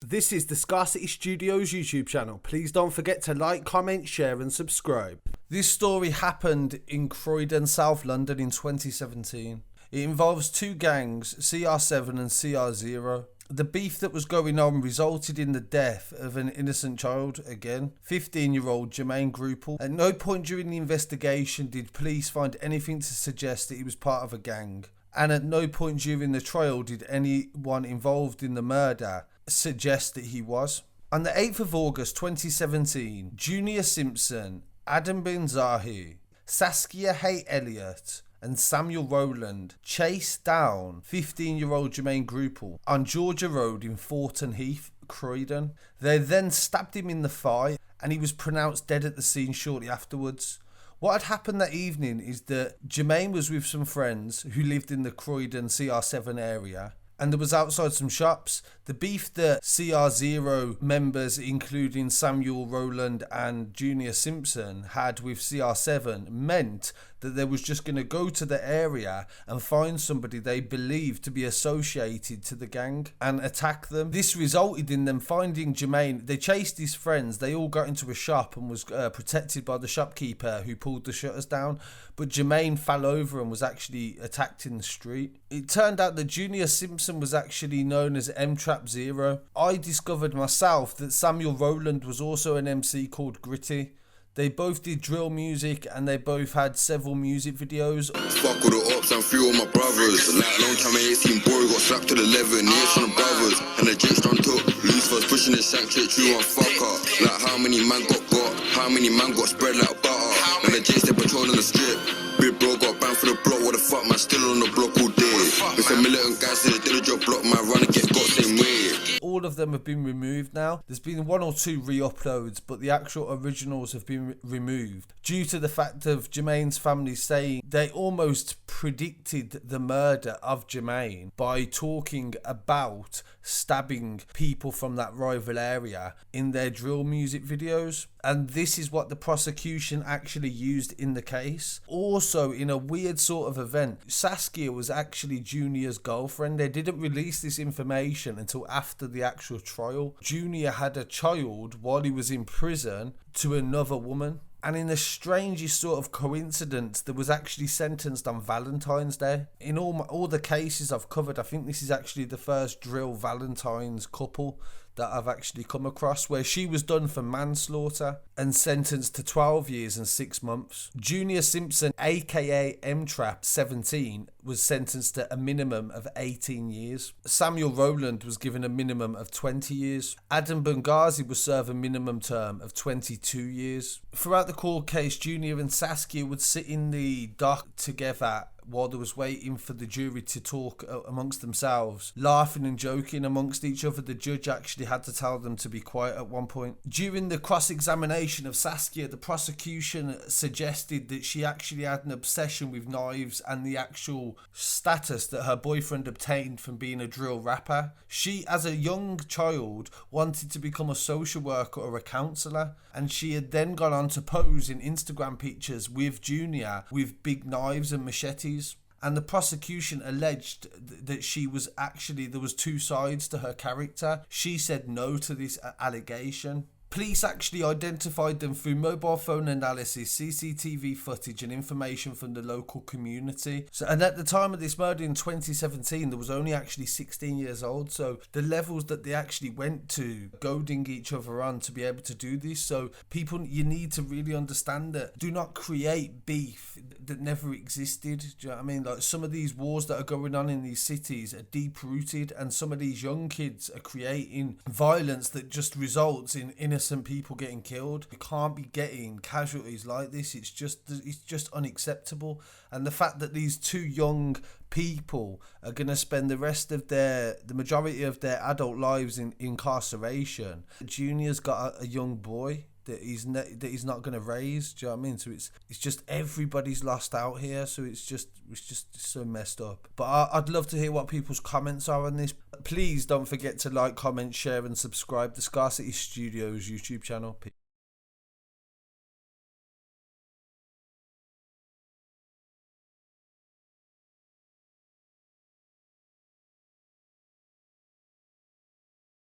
This is the Scarcity Studios YouTube channel. Please don't forget to like, comment, share and subscribe. This story happened in Croyden, South London in 2017. It involves two gangs, CR7 and CR0. The beef that was going on resulted in the death of an innocent child, again, 15-year-old Jermaine Goupall. At no point during the investigation did police find anything to suggest that he was part of a gang. And at no point during the trial did anyone involved in the murder suggest that he was. On the 8th of August 2017, Giorgia Simpson, Adam Benhazi, Saskia Elliot and Samuel Rowland chased down 15-year-old Jermaine Goupall on Giorgia Road in Thornton Heath, Croydon. They then stabbed him in the thigh and he was pronounced dead at the scene shortly afterwards. What had happened that evening is that Jermaine was with some friends who lived in the Croydon CR7 area, and there was outside some shops. The beef that CR0 members, including Samuel Rowland and Giorgia Simpson, had with CR7 meant that they was just going to go to the area and find somebody they believed to be associated to the gang and attack them. This resulted in them finding Jermaine. They chased his friends. They all got into a shop and was protected by the shopkeeper who pulled the shutters down. But Jermaine fell over and was actually attacked in the street. It turned out that Giorgia Simpson was actually known as M-TRAP0. I discovered myself that Samuel Rowland was also an MC called Gritty. They both did drill music and they both had several music videos. Fuck all the ops and few of my brothers. Like long time I ain't seen boy got slapped to the 11 years from the brothers. And the Jets on top, loose first pushing the shank shit true on fucker. Like how many man got, how many man got spread like butter. And the Jets they patrolling the strip. Big bro got banned for the block, what the fuck man, still on the block all day. It's a militant guy said they did a job block man, run and get got same way. All of them have been removed now. There's been one or two re-uploads, but the actual originals have been removed due to the fact of Jermaine's family saying they almost predicted the murder of Jermaine by talking about stabbing people from that rival area in their drill music videos. And this is what the prosecution actually used in the case. Also, in a weird sort of event, Saskia was actually Giorgia's girlfriend. They didn't release this information until after the actual trial. Giorgia had a child while he was in prison to another woman. And in the strangest sort of coincidence, there was actually sentenced on Valentine's Day. In all the cases I've covered, I think this is actually the first drill Valentine's couple that I've actually come across, where she was done for manslaughter and sentenced to 12 years and 6 months. Giorgia Simpson, aka M-TRAP0, was sentenced to a minimum of 18 years. Samuel Rowland was given a minimum of 20 years. Adam Benhazi was served a minimum term of 22 years. Throughout the court case, Giorgia and Saskia would sit in the dock together while they was waiting for the jury to talk amongst themselves, laughing and joking amongst each other. The judge actually had to tell them to be quiet at one point. During the cross-examination of Saskia, the prosecution suggested that she actually had an obsession with knives and the actual status that her boyfriend obtained from being a drill rapper. She, as a young child, wanted to become a social worker or a counsellor, and she had then gone on to pose in Instagram pictures with Giorgia with big knives and machetes. And the prosecution alleged that she was actually, there was two sides to her character. She said no to this allegation. Police actually identified them through mobile phone analysis, CCTV footage and information from the local community. And at the time of this murder in 2017, there was only actually 16 years old. So the levels that they actually went to, goading each other on to be able to do this. So people, you need to really understand that. Do not create beef that never existed. Do you know what I mean? Like, some of these wars that are going on in these cities are deep rooted, and some of these young kids are creating violence that just results in innocent people getting killed. You can't be getting casualties like this. It's just unacceptable. And the fact that these two young people are going to spend the majority of their adult lives in incarceration. Giorgia's got a young boy that he's not going to raise. Do you know what I mean? So it's just everybody's lost out here. So it's just so messed up. But I'd love to hear what people's comments are on this. Please don't forget to like, comment, share and subscribe to Scarcity Studios YouTube channel.